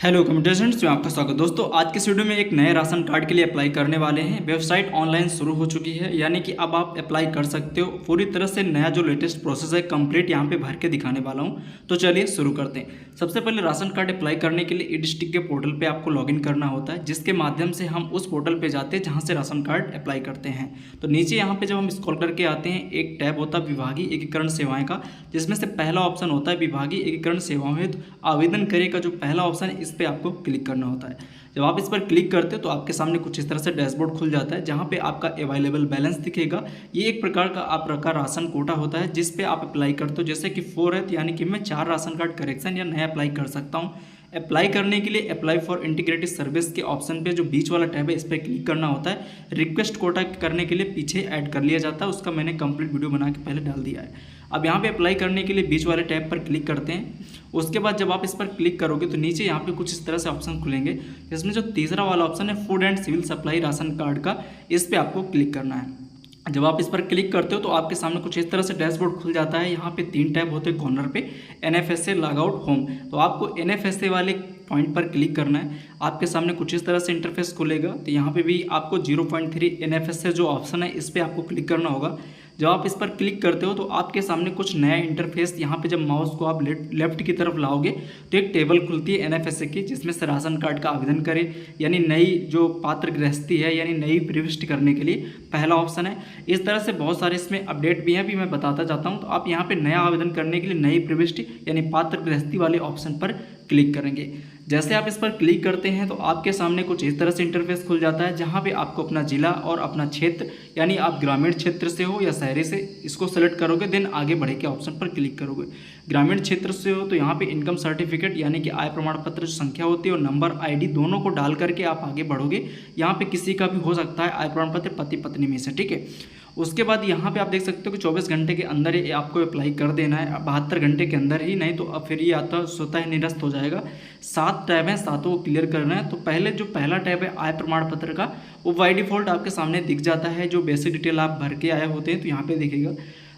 Hello communications में आपका स्वागत। दोस्तों आज के इस वीडियो में एक नए राशन कार्ड के लिए अप्लाई करने वाले हैं। वेबसाइट ऑनलाइन शुरू हो चुकी है, यानी कि अब आप अप्लाई कर सकते हो। पूरी तरह से नया जो लेटेस्ट प्रोसेस है कंप्लीट यहाँ पे भर के दिखाने वाला हूँ। तो चलिए शुरू करते हैं। सबसे पहले राशन कार्ड अप्लाई करने के लिए ई डिस्ट्रिक्ट के पोर्टल पर आपको लॉगिन करना होता है, जिसके माध्यम से हम उस पोर्टल पर जाते हैं जहाँ से राशन कार्ड अप्लाई करते हैं। तो नीचे यहाँ पर जब हम स्क्रॉल करके आते हैं, एक टैब होता है विभागीय एकीकरण सेवाएं का, जिसमें से पहला ऑप्शन होता है विभागीय एकीकरण सेवाओं हेतु आवेदन करे का जो पहला ऑप्शन है, इस पर आपको क्लिक करना होता है। जब आप इस पर क्लिक करते हो तो आपके सामने कुछ इस तरह से डैशबोर्ड खुल जाता है, जहां पे आपका अवेलेबल बैलेंस दिखेगा। ये एक प्रकार का आपका राशन कोटा होता है जिस पे आप अप्लाई करते हो। जैसे कि 4 है, यानी कि मैं 4 राशन कार्ड करेक्शन या नया अप्लाई कर सकता हूँ। अप्लाई करने के लिए अप्लाई फॉर इंटीग्रेटेड सर्विस के ऑप्शन पे जो बीच वाला टैब है, इस पर क्लिक करना होता है। रिक्वेस्ट कोटा करने के लिए पीछे ऐड कर लिया जाता है, उसका मैंने कंप्लीट वीडियो बना के पहले डाल दिया है। अब यहाँ पे अप्लाई करने के लिए बीच वाले टैब पर क्लिक करते हैं। उसके बाद जब आप इस पर क्लिक करोगे तो नीचे यहाँ पे कुछ इस तरह से ऑप्शन खुलेंगे, जिसमें जो तीसरा वाला ऑप्शन है food and civil supply ration card का, इस पर आपको क्लिक करना है। जब आप इस पर क्लिक करते हो तो आपके सामने कुछ इस तरह से डैशबोर्ड खुल जाता है। यहाँ पे 3 टैब होते हैं कॉर्नर पे, NFSA लॉग आउट होम। तो आपको NFSA वाले पॉइंट पर क्लिक करना है। आपके सामने कुछ इस तरह से इंटरफेस खुलेगा। तो यहाँ पे भी आपको 0.3 NFSA जो ऑप्शन है, इस पर आपको क्लिक करना होगा। जब आप इस पर क्लिक करते हो तो आपके सामने कुछ नया इंटरफेस, यहाँ पे जब माउस को आप लेफ्ट की तरफ लाओगे तो एक टेबल खुलती है NFSA की, जिसमें से राशन कार्ड का आवेदन करें, यानी नई जो पात्र गृहस्थी है, यानी नई प्रविष्टि करने के लिए पहला ऑप्शन है। इस तरह से बहुत सारे इसमें अपडेट भी हैं, भी मैं बताता जाता हूँ। तो आप यहाँ पे नया आवेदन करने के लिए नई प्रविष्टि यानी पात्र गृहस्थी वाले ऑप्शन पर क्लिक करेंगे। जैसे आप इस पर क्लिक करते हैं तो आपके सामने कुछ इस तरह से इंटरफेस खुल जाता है, जहां पे आपको अपना जिला और अपना क्षेत्र, यानी आप ग्रामीण क्षेत्र से हो या शहरी से, इसको सेलेक्ट करोगे। देन आगे बढ़े के ऑप्शन पर क्लिक करोगे। ग्रामीण क्षेत्र से हो तो यहाँ पे इनकम सर्टिफिकेट यानी कि आय प्रमाण पत्र संख्या होती है और नंबर ID दोनों को डाल करके आप आगे बढ़ोगे। यहाँ पे किसी का भी हो सकता है आय प्रमाण पत्र पति पत्नी में से, ठीक है। उसके बाद यहाँ पे आप देख सकते हो कि 24 घंटे के अंदर ये आपको अप्लाई कर देना है, 72 घंटे के अंदर ही, नहीं तो अब फिर ये आता स्वतः ही निरस्त हो जाएगा। 7 टैब हैं, सातों को क्लियर करना है। तो पहले जो पहला टैब है आय प्रमाण पत्र का, वो बाय डिफॉल्ट आपके सामने दिख जाता है। जो बेसिक डिटेल आप भर के आए होते हैं तो यहाँ पे दिखेगा।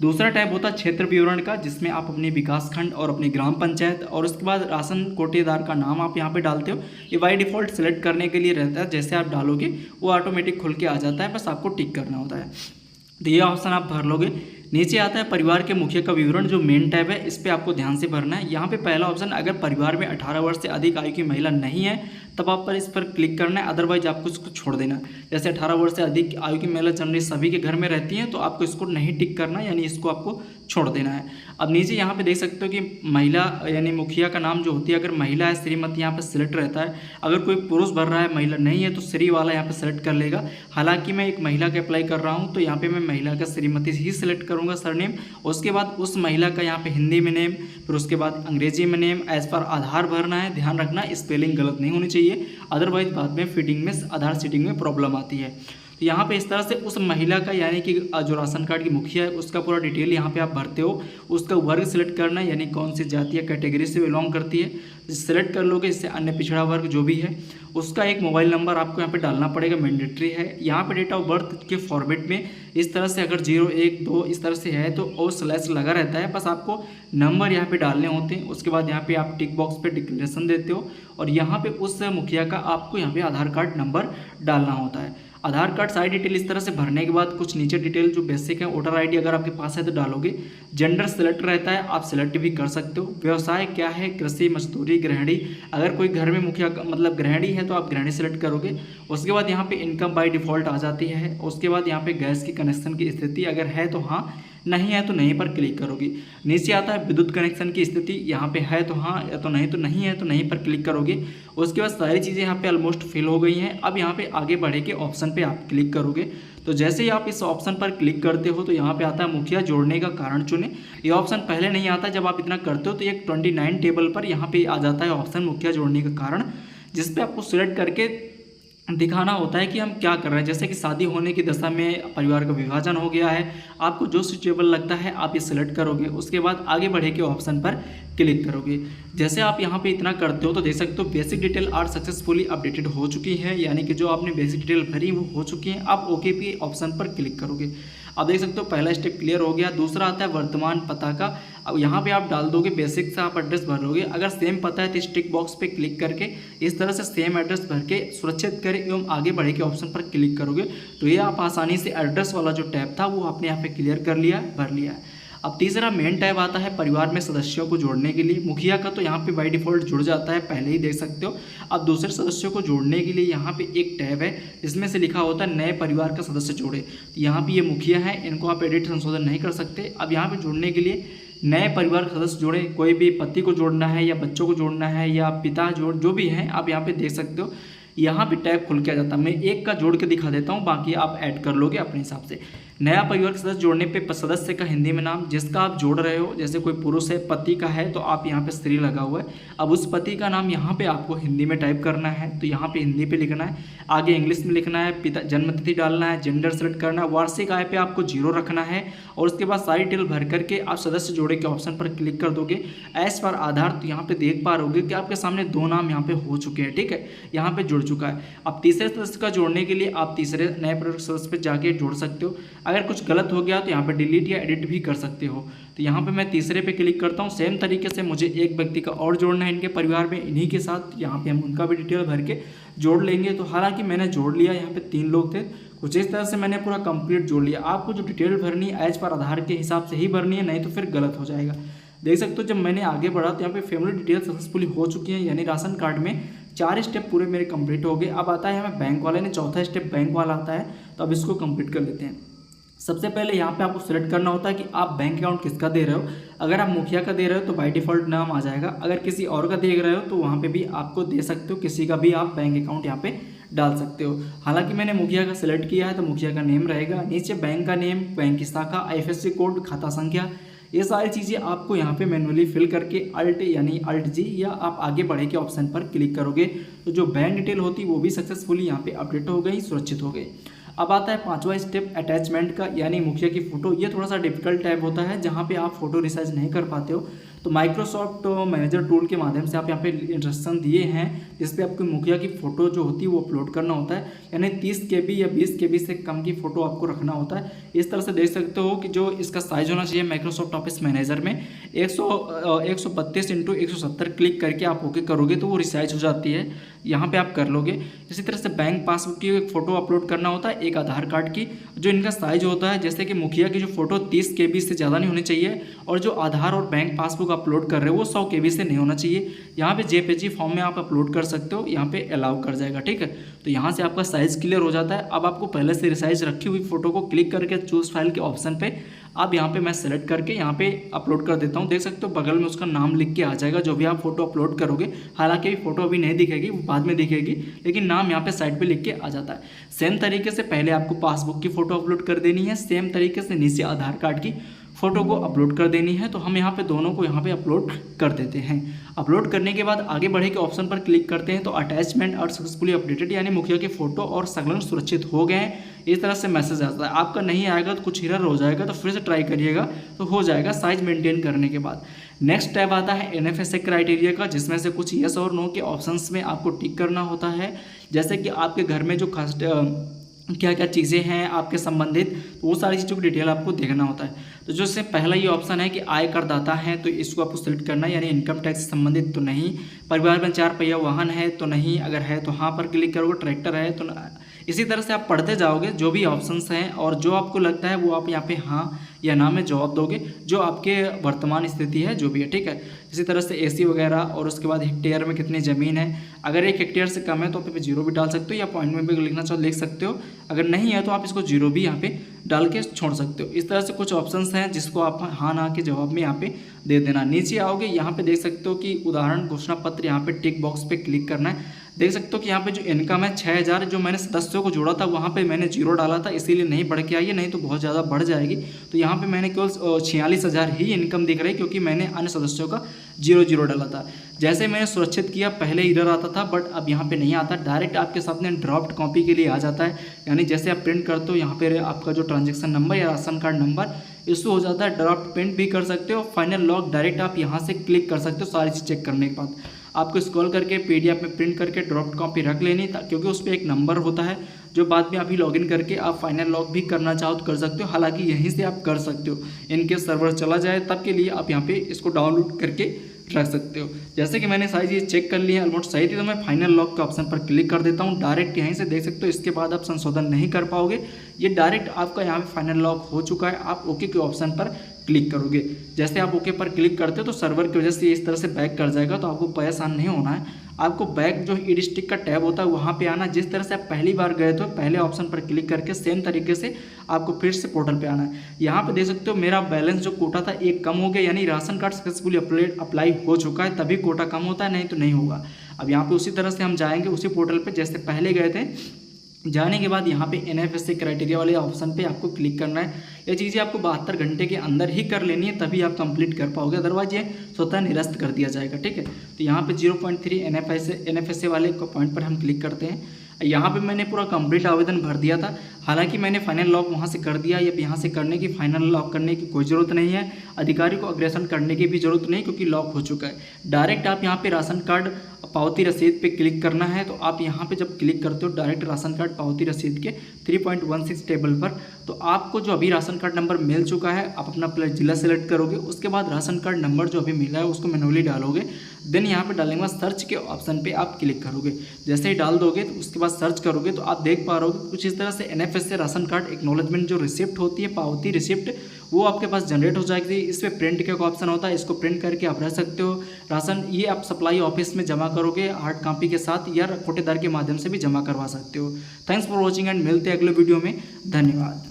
दूसरा टैब होता है क्षेत्र विवरण का, जिसमें आप अपने विकास खंड और अपनी ग्राम पंचायत और उसके बाद राशन कोटेदार का नाम आप यहाँ पे डालते हो। ये बाय डिफॉल्ट सेलेक्ट करने के लिए रहता है, जैसे आप डालोगे वो ऑटोमेटिक खुल के आ जाता है, बस आपको टिक करना होता है। तो ये ऑप्शन आप भर लोगे। नीचे आता है परिवार के मुखिया का विवरण, जो मेन टैब है, इस पर आपको ध्यान से भरना है। यहाँ पे पहला ऑप्शन, अगर परिवार में 18 वर्ष से अधिक आयु की महिला नहीं है तब आप पर इस पर क्लिक करना है, अदरवाइज आपको इसको छोड़ देना। जैसे 18 वर्ष से अधिक आयु की महिला जनरली सभी के घर में रहती हैं, तो आपको इसको नहीं टिक करना, यानी इसको आपको छोड़ देना है। अब नीचे यहाँ पे देख सकते हो कि महिला यानी मुखिया का नाम जो होती है, अगर महिला है श्रीमती यहाँ पे सिलेक्ट रहता है। अगर कोई पुरुष भर रहा है, महिला नहीं है, तो श्री वाला यहाँ पे सेलेक्ट कर लेगा। हालांकि मैं एक महिला के अप्लाई कर रहा हूँ, तो यहाँ पे मैं महिला का श्रीमती ही सिलेक्ट करूँगा सरनेम। उसके बाद उस महिला का यहाँ पे हिंदी में नेम, फिर उसके बाद अंग्रेजी में नेम, एज पर आधार भरना है। ध्यान रखना स्पेलिंग गलत नहीं होनी चाहिए, अदरवाइज बाद में फिटिंग में आधार सीटिंग में प्रॉब्लम आती है। तो यहाँ पे इस तरह से उस महिला का, यानी कि जो राशन कार्ड की मुखिया है, उसका पूरा डिटेल यहाँ पे आप भरते हो। उसका वर्ग सिलेक्ट करना है, यानी कौन सी जाति या कैटेगरी से बिलोंग करती है, सिलेक्ट कर लोगे। इससे अन्य पिछड़ा वर्ग जो भी है, उसका एक मोबाइल नंबर आपको यहाँ पे डालना पड़ेगा, मैंडेटरी है। यहाँ पे डेट ऑफ बर्थ के फॉर्मेट में इस तरह से अगर 0, 1, 2 इस तरह से है तो और स्लैश लगा रहता है, बस आपको नंबर यहाँ पे डालने होते हैं। उसके बाद यहाँ पे आप टिक बॉक्स पे डिक्लेरेशन देते हो और यहाँ पे उस मुखिया का आपको यहाँ पे आधार कार्ड नंबर डालना होता है। आधार कार्ड सारी डिटेल इस तरह से भरने के बाद कुछ नीचे डिटेल जो बेसिक है, वोटर ID अगर आपके पास है तो डालोगे। जेंडर सेलेक्ट रहता है, आप सेलेक्ट भी कर सकते हो। व्यवसाय क्या है, कृषि, मजदूरी, गृहिणी। अगर कोई घर में मुखिया मतलब गृहिणी है तो आप गृहिणी सेलेक्ट करोगे। उसके बाद यहाँ पे इनकम बाय डिफॉल्ट आ जाती है। उसके बाद यहाँ पे गैस की कनेक्शन की स्थिति अगर है तो हाँ, नहीं है तो नहीं पर क्लिक करोगे। नीचे आता है विद्युत कनेक्शन की स्थिति, यहाँ पे है तो हाँ, या तो नहीं तो नहीं है तो नहीं पर क्लिक करोगे। उसके बाद सारी चीज़ें यहाँ पे ऑलमोस्ट फिल हो गई हैं। अब यहाँ पे आगे बढ़े के ऑप्शन पे आप क्लिक करोगे। तो जैसे ही आप इस ऑप्शन पर क्लिक करते हो तो यहाँ पे आता है मुखिया जोड़ने का कारण चुने। ये ऑप्शन पहले नहीं आता, जब आप इतना करते हो तो एक 29 टेबल पर यहाँ पे आ जाता है ऑप्शन मुखिया जोड़ने का कारण, जिसपे आपको सिलेक्ट करके दिखाना होता है कि हम क्या कर रहे हैं। जैसे कि शादी होने की दशा में परिवार का विभाजन हो गया है, आपको जो सुटेबल लगता है आप ये सिलेक्ट करोगे। उसके बाद आगे बढ़े के ऑप्शन पर क्लिक करोगे। जैसे आप यहाँ पे इतना करते हो तो देख सकते हो basic detail are successfully updated हो चुकी है, यानी कि जो आपने बेसिक डिटेल भरी वो हो चुकी है। आप ओके पे ऑप्शन पर क्लिक करोगे। अब देख सकते हो पहला स्टेप क्लियर हो गया। दूसरा आता है वर्तमान पता का। अब यहाँ पे आप डाल दोगे बेसिक सा आप एड्रेस भर लोगे। अगर सेम पता है तो इस टिक बॉक्स पे क्लिक करके इस तरह से सेम एड्रेस भर के सुरक्षित करें एवं आगे बढ़े के ऑप्शन पर क्लिक करोगे तो ये आप आसानी से एड्रेस वाला जो टैब था वो आपने यहाँ पे क्लियर कर लिया, भर लिया है। अब तीसरा मेन टैब आता है परिवार में सदस्यों को जोड़ने के लिए। मुखिया का तो यहाँ पे बाय डिफ़ॉल्ट जुड़ जाता है, पहले ही देख सकते हो। अब दूसरे सदस्यों को जोड़ने के लिए यहाँ पे एक टैब है जिसमें से लिखा होता है नए परिवार का सदस्य जोड़े। तो यहाँ पे ये मुखिया है, इनको आप एडिट संशोधन नहीं कर सकते। अब यहाँ पे जुड़ने के लिए नए परिवार का सदस्य जोड़े, कोई भी पति को जोड़ना है या बच्चों को जोड़ना है या पिता जो भी हैं आप यहाँ पे देख सकते हो। यहाँ पे टैब खुल के आ जाता है। मैं एक का जोड़ के दिखा देता हूँ, बाकी आप ऐड कर लोगे अपने हिसाब से। नया परिवार का सदस्य जोड़ने पे सदस्य का हिंदी में नाम जिसका आप जोड़ रहे हो, जैसे कोई पुरुष है पति का है तो आप यहाँ पे स्त्री लगा हुआ है। अब उस पति का नाम यहाँ पे आपको हिंदी में टाइप करना है, तो यहाँ पे हिंदी पे लिखना है, आगे इंग्लिश में लिखना है, पिता जन्मतिथि डालना है, जेंडर सेलेक्ट करना है, वार्षिक आय पे आपको 0 रखना है और उसके बाद सारी डिटेल भर करके आप सदस्य जोड़े के ऑप्शन पर क्लिक कर दोगे। एज पर आधार, तो यहाँ पे देख पा रहोगे कि आपके सामने 2 नाम यहाँ पे हो चुके हैं, ठीक है, यहाँ पे जुड़ चुका है। अब तीसरे सदस्य का जोड़ने के लिए आप तीसरे नए परिवार सदस्य पे जाके जोड़ सकते हो। अगर कुछ गलत हो गया तो यहाँ पे डिलीट या एडिट भी कर सकते हो। तो यहाँ पे मैं तीसरे पे क्लिक करता हूँ। सेम तरीके से मुझे एक व्यक्ति का और जोड़ना है इनके परिवार में, इन्हीं के साथ यहाँ पे हम उनका भी डिटेल भर के जोड़ लेंगे। तो हालांकि मैंने जोड़ लिया, यहाँ पे 3 लोग थे, कुछ इस तरह से मैंने पूरा कंप्लीट जोड़ लिया। आपको जो डिटेल भरनी है एज पर आधार के हिसाब से ही भरनी है, नहीं तो फिर गलत हो जाएगा। देख सकते हो जब मैंने आगे बढ़ा तो यहाँ पे फैमिली डिटेल सक्सेसफुली हो चुकी है, यानी राशन कार्ड में 4 स्टेप पूरे मेरे कंप्लीट हो गए। अब आता है हमें बैंक वाले ने, चौथा स्टेप बैंक वाला आता है, तो अब इसको कंप्लीट कर लेते हैं। सबसे पहले यहाँ पे आपको सिलेक्ट करना होता है कि आप बैंक अकाउंट किसका दे रहे हो। अगर आप मुखिया का दे रहे हो तो बाय डिफ़ॉल्ट नाम आ जाएगा। अगर किसी और का दे रहे हो तो वहाँ पे भी आपको दे सकते हो, किसी का भी आप बैंक अकाउंट यहाँ पे डाल सकते हो। हालांकि मैंने मुखिया का सिलेक्ट किया है तो मुखिया का नेम रहेगा, नीचे बैंक का नेम, बैंक की शाखा, IFSC कोड, खाता संख्या, ये सारी चीज़ें आपको यहाँ पे मैनुअली फिल करके अल्ट जी या आप आगे बढ़े के ऑप्शन पर क्लिक करोगे तो जो बैंक डिटेल होती है वो भी सक्सेसफुली यहाँ पे अपडेट हो गई, सुरक्षित हो गई। अब आता है 5वां स्टेप अटैचमेंट का, यानी मुखिया की फ़ोटो। ये थोड़ा सा डिफिकल्ट टैब होता है जहाँ पे आप फोटो रिसाइज नहीं कर पाते हो, तो माइक्रोसॉफ्ट मैनेजर टूल के माध्यम से आप यहाँ पे इंस्ट्रक्शन दिए हैं जिस पे आपको मुखिया की फ़ोटो जो होती है वो अपलोड करना होता है, यानी 30 KB या 20 KB से कम की फ़ोटो आपको रखना होता है। इस तरह से देख सकते हो कि जो इसका साइज़ होना चाहिए माइक्रोसॉफ्ट ऑफिस मैनेजर में 132x170 क्लिक करके आप ओके करोगे तो वो रिसाइज हो जाती है, यहाँ पे आप कर लोगे। इसी तरह से बैंक पासबुक की एक फ़ोटो अपलोड करना होता है, एक आधार कार्ड की, जो इनका साइज होता है जैसे कि मुखिया की जो फ़ोटो 30 KB से ज़्यादा नहीं होनी चाहिए और जो आधार और बैंक पासबुक अपलोड कर रहे हो वो 100 KB से नहीं होना चाहिए। यहाँ पे JPG फॉर्म में आप अपलोड कर सकते हो, यहाँ पे अलाउ कर जाएगा, ठीक है। तो यहाँ से आपका साइज़ क्लियर हो जाता है। अब आपको पहले से रिसाइज रखी हुई फ़ोटो को क्लिक करके चूज़ फाइल के ऑप्शन पे अब यहाँ पे मैं सेलेक्ट करके यहाँ पे अपलोड कर देता हूँ। देख सकते हो बगल में उसका नाम लिख के आ जाएगा जो भी आप फोटो अपलोड करोगे। हालांकि अभी फोटो अभी नहीं दिखेगी, वो बाद में दिखेगी, लेकिन नाम यहाँ पे साइड पे लिख के आ जाता है। सेम तरीके से पहले आपको पासबुक की फ़ोटो अपलोड कर देनी है, सेम तरीके से नीचे आधार कार्ड की फ़ोटो को अपलोड कर देनी है। तो हम यहाँ पे दोनों को यहाँ पे अपलोड कर देते हैं। अपलोड करने के बाद आगे बढ़े के ऑप्शन पर क्लिक करते हैं तो अटैचमेंट और सक्सेसफुली अपडेटेड, यानी मुखिया की फ़ोटो और संलग्न सुरक्षित हो गए हैं, इस तरह से मैसेज आता है। आपका नहीं आएगा तो कुछ एरर हो जाएगा, तो फिर से ट्राई करिएगा तो हो जाएगा साइज मेंटेन करने के बाद। नेक्स्ट टैब आता है NFSA क्राइटेरिया का, जिसमें से कुछ येस और नो के ऑप्शंस में आपको टिक करना होता है। जैसे कि आपके घर में जो खास क्या क्या चीज़ें हैं आपके संबंधित, तो वो सारी चीज़ों की डिटेल आपको देखना होता है। तो जो इससे पहला ये ऑप्शन है कि आय करदाता है, तो इसको आपको सेलेक्ट करना है, यानी इनकम टैक्स से संबंधित तो नहीं। परिवार में 4 पहिया वाहन है तो नहीं, अगर है तो हाँ पर क्लिक करोगे। ट्रैक्टर है तो इसी तरह से आप पढ़ते जाओगे जो भी ऑप्शंस हैं, और जो आपको लगता है वो आप यहाँ पे हाँ या ना में जवाब दोगे, जो आपके वर्तमान स्थिति है जो भी है, ठीक है। इसी तरह से AC वगैरह, और उसके बाद हेक्टेयर में कितनी ज़मीन है। अगर 1 हेक्टेयर से कम है तो आप पे 0 भी डाल सकते हो, या पॉइंट में भी लिखना चाहो लिख सकते हो। अगर नहीं है तो आप इसको 0 भी यहाँ पे डाल के छोड़ सकते हो। इस तरह से कुछ ऑप्शंस हैं जिसको आप हाँ ना के जवाब में यहाँ पे दे देना। नीचे आओगे यहाँ पे देख सकते हो कि उदाहरण घोषणा पत्र, यहाँ पे टिक बॉक्स पे क्लिक करना है। देख सकते हो कि यहाँ पे जो इनकम है 6000, जो मैंने सदस्यों को जोड़ा था वहाँ पे मैंने 0 डाला था, इसीलिए नहीं बढ़ के आई है, नहीं तो बहुत ज़्यादा बढ़ जाएगी। तो यहाँ पे मैंने केवल 46000 ही इनकम दिख रही है, क्योंकि मैंने अन्य सदस्यों का 0 डाला था। जैसे मैंने सुरक्षित किया पहले इधर आता था, बट अब यहाँ पे नहीं आता, डायरेक्ट आपके सामने ड्राफ्ट कॉपी के लिए आ जाता है। यानी जैसे आप प्रिंट करते हो यहाँ पे आपका जो ट्रांजेक्शन नंबर या राशन कार्ड नंबर इशू हो जाता है, ड्राफ्ट प्रिंट भी कर सकते हो। फाइनल लॉग डायरेक्ट आप यहाँ से क्लिक कर सकते हो। सारी चीज़ चेक करने के बाद आपको स्क्रॉल करके PDF में प्रिंट करके ड्राफ्ट कॉपी रख लेनी, क्योंकि उस पर एक नंबर होता है जो बाद में अभी लॉगिन करके आप फाइनल लॉग भी करना चाहो तो कर सकते हो। हालांकि यहीं से आप कर सकते हो, इनके सर्वर चला जाए तब के लिए आप यहाँ पे इसको डाउनलोड करके रख सकते हो। जैसे कि मैंने सारी चीज़ चेक कर ली है, ऑलमोस्ट सही थी, तो मैं फाइनल लॉक के ऑप्शन पर क्लिक कर देता हूँ। डायरेक्ट यहीं से देख सकते हो, इसके बाद आप संशोधन नहीं कर पाओगे। ये डायरेक्ट आपका यहाँ पे फाइनल लॉक हो चुका है। आप ओके के ऑप्शन पर क्लिक करोगे। जैसे आप ओके पर क्लिक करते हो तो सर्वर की वजह से इस तरह से बैक कर जाएगा, तो आपको परेशान नहीं होना है। आपको बैक जो ई डिस्ट्रिक्ट का टैब होता है वहाँ पे आना। जिस तरह से आप पहली बार गए तो पहले ऑप्शन पर क्लिक करके सेम तरीके से आपको फिर से पोर्टल पे आना है। यहाँ पे देख सकते हो मेरा बैलेंस जो कोटा था एक कम हो गया, यानी राशन कार्ड सक्सेसफुली अप्लाई हो चुका है, तभी कोटा कम होता है, नहीं तो नहीं होगा। अब यहाँ पे उसी तरह से हम जाएंगे उसी पोर्टल पे जैसे पहले गए थे। जाने के बाद यहाँ पे NFSA क्राइटेरिया वाले ऑप्शन पे आपको क्लिक करना है। ये चीज़ें आपको 72 घंटे के अंदर ही कर लेनी है, तभी आप कंप्लीट कर पाओगे, अदरवाइज ये स्वतः निरस्त कर दिया जाएगा। ठीक है, तो यहाँ पे 0.3 NFSA वाले पॉइंट पर हम क्लिक करते हैं। यहाँ पे मैंने पूरा कंप्लीट आवेदन भर दिया था। हालांकि मैंने फाइनल लॉक वहाँ से कर दिया, या यहाँ से करने की फाइनल लॉक करने की कोई ज़रूरत नहीं है। अधिकारी को अग्रेषण करने की भी जरूरत नहीं, क्योंकि लॉक हो चुका है। डायरेक्ट आप यहाँ पे राशन कार्ड पावती रसीद पे क्लिक करना है। तो आप यहाँ पे जब क्लिक करते हो डायरेक्ट राशन कार्ड पावती रसीद के 3.16 टेबल पर, तो आपको जो अभी राशन कार्ड नंबर मिल चुका है, आप अपना पहले जिला सेलेक्ट करोगे, उसके बाद राशन कार्ड नंबर जो अभी मिला है उसको मैनुअली डालोगे। देन यहाँ पे डालने के बाद सर्च के ऑप्शन पे आप क्लिक करोगे। जैसे ही डाल दोगे तो उसके बाद सर्च करोगे तो आप देख पा रहे हो कुछ इस तरह से NFSA राशन कार्ड एक्नॉलेजमेंट जो रिसिप्ट होती है, पावती रिसिप्ट, वो आपके पास जनरेट हो जाएगी। इस पर प्रिंट का ऑप्शन होता है, इसको प्रिंट करके आप रख सकते हो। राशन ये आप सप्लाई ऑफिस में जमा करोगे हार्ड कॉपी के साथ, या कोटेदार के माध्यम से भी जमा करवा सकते हो। थैंक्स फॉर वॉचिंग एंड मिलते हैं अगले वीडियो में। धन्यवाद।